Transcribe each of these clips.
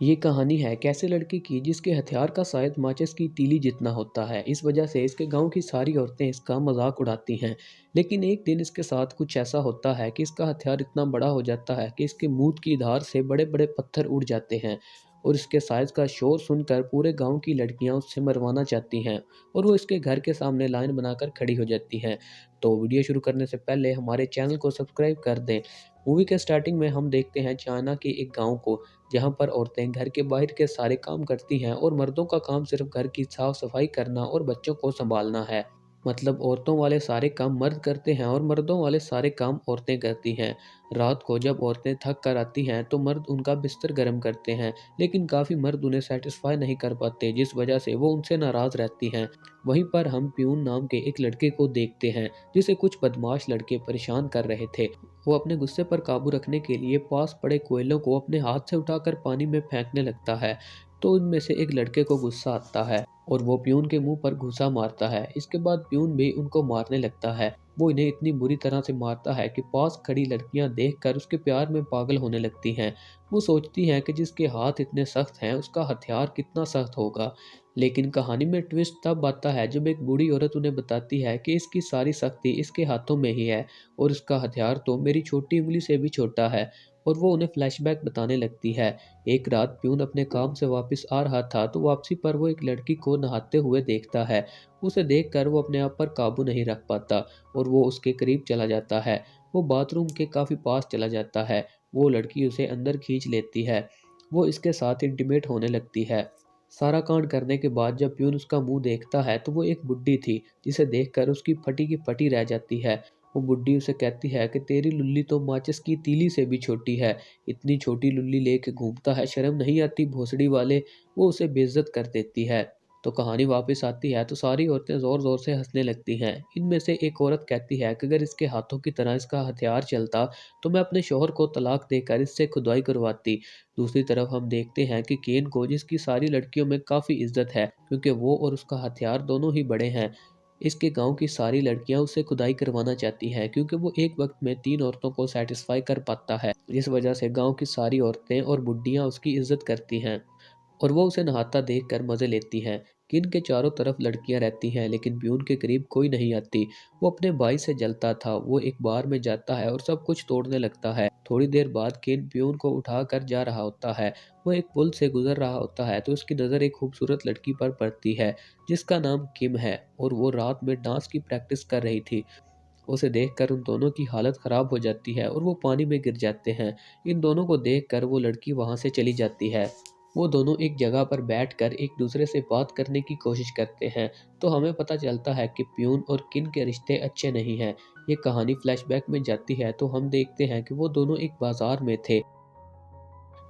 ये कहानी है कैसे लड़के की जिसके हथियार का शायद माचिस की तीली जितना होता है। इस वजह से इसके गांव की सारी औरतें इसका मजाक उड़ाती हैं। लेकिन एक दिन इसके साथ कुछ ऐसा होता है कि इसका हथियार इतना बड़ा हो जाता है कि इसके मुंह की धार से बड़े बड़े पत्थर उड़ जाते हैं। और इसके साइज का शोर सुनकर पूरे गांव की लड़कियां उससे मरवाना चाहती हैं। और वो इसके घर के सामने लाइन बनाकर खड़ी हो जाती हैं। तो वीडियो शुरू करने से पहले हमारे चैनल को सब्सक्राइब कर दें। मूवी के स्टार्टिंग में हम देखते हैं चाइना के एक गांव को, जहाँ पर औरतें घर के बाहर के सारे काम करती हैं और मर्दों का काम सिर्फ घर की साफ सफाई करना और बच्चों को संभालना है। मतलब औरतों वाले सारे काम मर्द करते हैं और मर्दों वाले सारे काम औरतें करती हैं। रात को जब औरतें थक कर आती हैं तो मर्द उनका बिस्तर गर्म करते हैं, लेकिन काफ़ी मर्द उन्हें सेटिस्फाई नहीं कर पाते, जिस वजह से वो उनसे नाराज़ रहती हैं। वहीं पर हम प्यून नाम के एक लड़के को देखते हैं, जिसे कुछ बदमाश लड़के परेशान कर रहे थे। वो अपने गुस्से पर काबू रखने के लिए पास पड़े कोयलों को अपने हाथ से उठाकर पानी में फेंकने लगता है। तो इनमें से एक लड़के को गुस्सा आता है और वो प्यून के मुंह पर घूंसा मारता है। इसके बाद प्यून भी उनको मारने लगता है। वो इन्हें इतनी बुरी तरह से मारता है कि पास खड़ी लड़कियां देखकर उसके प्यार में पागल होने लगती हैं। वो सोचती हैं कि जिसके हाथ इतने सख्त हैं उसका हथियार कितना सख्त होगा। लेकिन कहानी में ट्विस्ट तब आता है जब एक बूढ़ी औरत उन्हें बताती है कि इसकी सारी सख्ती इसके हाथों में ही है और इसका हथियार तो मेरी छोटी उंगली से भी छोटा है। और वो उन्हें फ्लैशबैक बताने लगती है। एक रात प्यून अपने काम से वापस आ रहा था तो वापसी पर वो एक लड़की को नहाते हुए देखता है। उसे देखकर वो अपने आप पर काबू नहीं रख पाता और वो उसके करीब चला जाता है। वो बाथरूम के काफी पास चला जाता है। वो लड़की उसे अंदर खींच लेती है। वो इसके साथ इंटीमेट होने लगती है। सारा कांड करने के बाद जब प्यून उसका मुंह देखता है तो वो एक बुड्ढी थी, जिसे देखकर उसकी फटी की फटी रह जाती है। वो बुड्ढी उसे कहती है कि तेरी लुल्ली तो माचिस की तीली से भी छोटी है। इतनी छोटी लुल्ली लेके घूमता है, शर्म नहीं आती भोसड़ी वाले। वो उसे बेइज्जत कर देती है। तो कहानी वापस आती है तो सारी औरतें जोर जोर से हंसने लगती हैं। इनमें से एक औरत कहती है कि अगर इसके हाथों की तरह इसका हथियार चलता तो मैं अपने शौहर को तलाक देकर इससे खुदाई करवाती। दूसरी तरफ हम देखते हैं कि केन को, जिसकी सारी लड़कियों में काफ़ी इज्जत है क्योंकि वो और उसका हथियार दोनों ही बड़े हैं, इसके गांव की सारी लड़कियां उससे खुदाई करवाना चाहती हैं क्योंकि वो एक वक्त में 3 औरतों को सेटिस्फाई कर पाता है, जिस वजह से गांव की सारी औरतें और बुड्ढियां उसकी इज्जत करती हैं और वो उसे नहाता देखकर मजे लेती हैं। किन के चारों तरफ लड़कियां रहती हैं लेकिन प्यून के करीब कोई नहीं आती। वो अपने भाई से जलता था। वो एक बार में जाता है और सब कुछ तोड़ने लगता है। थोड़ी देर बाद किन प्यून को उठा कर जा रहा होता है। वो एक पुल से गुजर रहा होता है तो उसकी नज़र एक खूबसूरत लड़की पर पड़ती है, जिसका नाम किम है और वो रात में डांस की प्रैक्टिस कर रही थी। उसे देखकर उन दोनों की हालत खराब हो जाती है और वो पानी में गिर जाते हैं। इन दोनों को देखकर वो लड़की वहां से चली जाती है। वो दोनों एक जगह पर बैठकर एक दूसरे से बात करने की कोशिश करते हैं। तो हमें पता चलता है कि प्यून और किन के रिश्ते अच्छे नहीं हैं। ये कहानी फ्लैशबैक में जाती है तो हम देखते हैं कि वो दोनों एक बाजार में थे।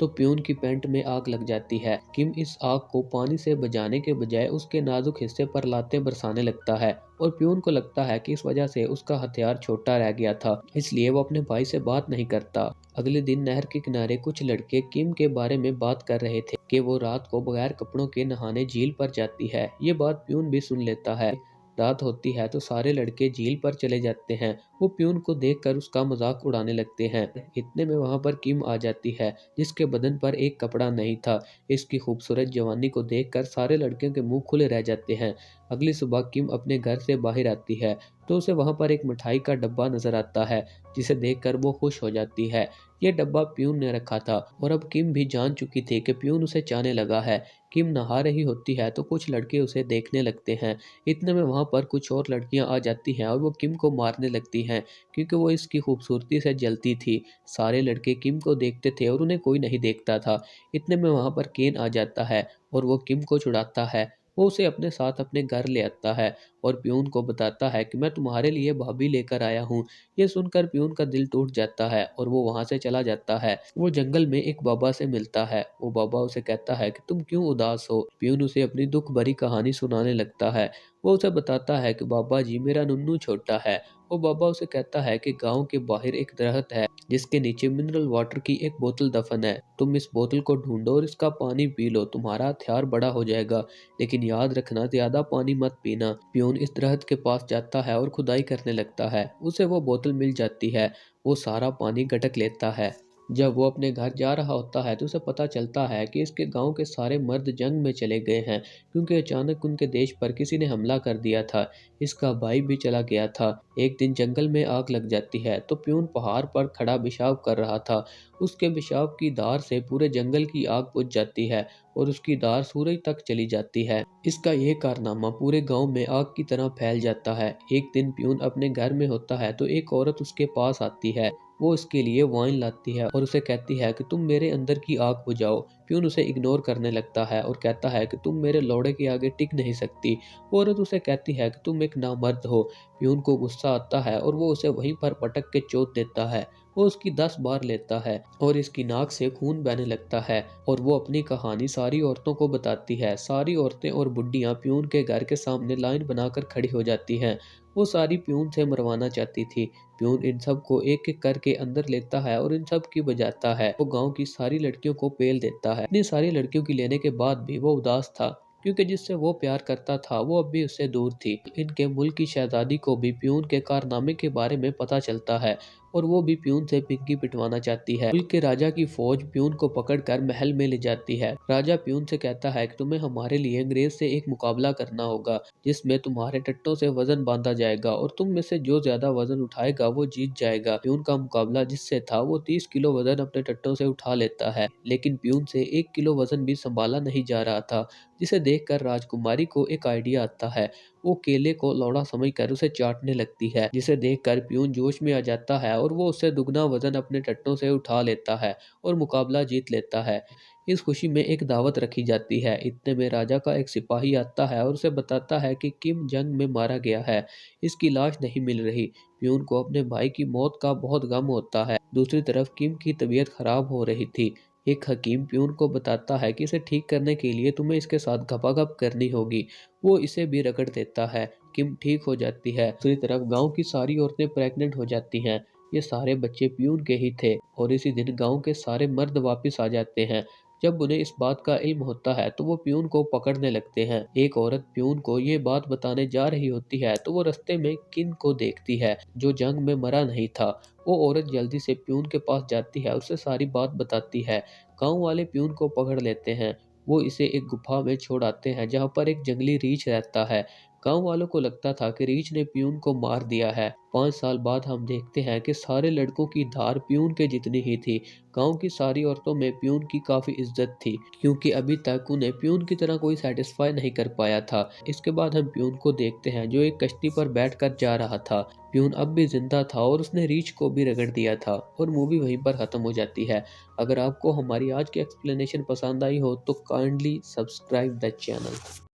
तो प्यून की पैंट में आग लग जाती है। किम इस आग को पानी से बुझाने के बजाय उसके नाजुक हिस्से पर लातें बरसाने लगता है और प्यून को लगता है कि इस वजह से उसका हथियार छोटा रह गया था, इसलिए वो अपने भाई से बात नहीं करता। अगले दिन नहर के किनारे कुछ लड़के किम के बारे में बात कर रहे थे कि वो रात को बगैर कपड़ों के नहाने झील पर जाती है। ये बात प्यून भी सुन लेता है। रात होती है तो सारे लड़के झील पर चले जाते हैं। वो प्यून को देखकर उसका मजाक उड़ाने लगते हैं। इतने में वहां पर किम आ जाती है, जिसके बदन पर एक कपड़ा नहीं था। इसकी खूबसूरत जवानी को देखकर सारे लड़कियों के मुंह खुले रह जाते हैं। अगली सुबह किम अपने घर से बाहर आती है तो उसे वहां पर एक मिठाई का डब्बा नजर आता है, जिसे देखकर वो खुश हो जाती है। ये डब्बा प्यून ने रखा था और अब किम भी जान चुकी थी कि प्यून उसे चाहने लगा है। किम नहा रही होती है तो कुछ लड़के उसे देखने लगते हैं। इतने में वहां पर कुछ और लड़कियां आ जाती हैं और वो किम को मारने लगती हैं क्योंकि वो इसकी खूबसूरती से जलती थी। सारे लड़के किम को देखते थे और उन्हें कोई नहीं देखता था। इतने में वहां पर केन आ जाता है और वो किम को छुड़ाता है। वो उसे अपने साथ अपने घर ले आता है और प्यून को बताता है कि मैं तुम्हारे लिए भाभी लेकर आया हूँ। ये सुनकर प्यून का दिल टूट जाता है और वो वहां से चला जाता है। वो जंगल में एक बाबा से मिलता है। वो बाबा उसे कहता है कि तुम क्यों उदास हो। प्यून उसे अपनी दुख भरी कहानी सुनाने लगता है। वो उसे बताता है कि बाबा जी, मेरा नन्नू छोटा है। वो बाबा उसे कहता है कि गांव के बाहर एक दरख्त है जिसके नीचे मिनरल वाटर की एक बोतल दफन है। तुम इस बोतल को ढूंढो और इसका पानी पी लो, तुम्हारा हथियार बड़ा हो जाएगा। लेकिन याद रखना, ज्यादा पानी मत पीना। प्यून इस दरख्त के पास जाता है और खुदाई करने लगता है। उसे वो बोतल मिल जाती है। वो सारा पानी गटक लेता है। जब वो अपने घर जा रहा होता है तो उसे पता चलता है कि इसके गांव के सारे मर्द जंग में चले गए हैं, क्योंकि अचानक उनके देश पर किसी ने हमला कर दिया था। इसका भाई भी चला गया था। एक दिन जंगल में आग लग जाती है तो प्यून पहाड़ पर खड़ा पेशाब कर रहा था। उसके पेशाब की धार से पूरे जंगल की आग बुझ जाती है और उसकी धार सूरज तक चली जाती है। इसका यह कारनामा पूरे गांव में आग की तरह फैल जाता है। एक दिन प्यून अपने घर में होता है तो एक औरत उसके पास आती है। वो उसके लिए वाइन लाती है और उसे कहती है कि तुम मेरे अंदर की आग बुझाओ। प्यून उसे इग्नोर करने लगता है और कहता है कि तुम मेरे लौड़े के आगे टिक नहीं सकती। वो औरत उसे कहती है कि तुम एक नामर्द हो। प्यून को गुस्सा आता है और वो उसे वहीं पर पटक के चोट देता है। वो उसकी 10 बार लेता है और इसकी नाक से खून बहने लगता है और वो अपनी कहानी सारी औरतों को बताती है। सारी औरतें और बुड्ढियां प्यून के घर के सामने लाइन बनाकर खड़ी हो जाती हैं। वो सारी प्यून से मरवाना चाहती थी। प्यून इन सब को एक एक करके अंदर लेता है और इन सब की बजाता है। वो गांव की सारी लड़कियों को पेल देता है। इतनी सारी लड़कियों की लेने के बाद भी वो उदास था, क्योंकि जिससे वो प्यार करता था वो अब भी उससे दूर थी। इनके मुल्क की शहजादी को भी प्यून के कारनामे के बारे में पता चलता है और वो भी प्यून से पिंकी पिटवाना चाहती है। मुल्क के राजा की फौज प्यून को पकड़कर महल में ले जाती है। राजा प्यून से कहता है कि तुम्हें हमारे लिए अंग्रेज से एक मुकाबला करना होगा, जिसमें तुम्हारे टट्टों से वजन बांधा जाएगा और तुम में से जो ज्यादा वजन उठाएगा वो जीत जाएगा। प्यून का मुकाबला जिससे था वो 30 किलो वजन अपने टट्टों से उठा लेता है, लेकिन प्यून से 1 किलो वजन भी संभाला नहीं जा रहा था, जिसे देखकर राजकुमारी को एक आइडिया आता है। वो केले को लौड़ा समझकर उसे चाटने लगती है, जिसे देखकर प्यून जोश में आ जाता है और वो उससे दुगना वजन अपने टट्टों से उठा लेता है और मुकाबला जीत लेता है। इस खुशी में एक दावत रखी जाती है। इतने में राजा का एक सिपाही आता है और उसे बताता है कि किम जंग में मारा गया है, इसकी लाश नहीं मिल रही। प्यून को अपने भाई की मौत का बहुत गम होता है। दूसरी तरफ किम की तबीयत खराब हो रही थी। एक हकीम प्यून को बताता है कि इसे ठीक करने के लिए तुम्हें इसके साथ घपाघप करनी होगी। वो इसे भी रगड़ देता है। किम ठीक हो जाती है। दूसरी तरफ गांव की सारी औरतें प्रेग्नेंट हो जाती हैं। ये सारे बच्चे प्यून के ही थे और इसी दिन गांव के सारे मर्द वापस आ जाते हैं। जब उन्हें इस बात का इल्म होता है तो वो प्यून को पकड़ने लगते हैं। एक औरत प्यून को ये बात बताने जा रही होती है तो वो रास्ते में किन को देखती है, जो जंग में मरा नहीं था। वो औरत जल्दी से प्यून के पास जाती है, उसे सारी बात बताती है। गांव वाले प्यून को पकड़ लेते हैं। वो इसे एक गुफा में छोड़ आते हैं जहाँ पर एक जंगली रीछ रहता है। गांव वालों को लगता था कि रीछ ने प्यून को मार दिया है। 5 साल बाद हम देखते हैं कि सारे लड़कों की धार प्यून के जितनी ही थी। गांव की सारी औरतों में प्यून की काफी इज्जत थी, क्योंकि अभी तक उन्हें प्यून की तरह कोई सेटिस्फाई नहीं कर पाया था। इसके बाद हम प्यून को देखते हैं जो एक कश्ती पर बैठकर जा रहा था। प्यून अब भी जिंदा था और उसने रीछ को भी रगड़ दिया था और मूवी वहीं पर खत्म हो जाती है। अगर आपको हमारी आज की एक्सप्लेनेशन पसंद आई हो तो काइंडली सब्सक्राइब द चैनल।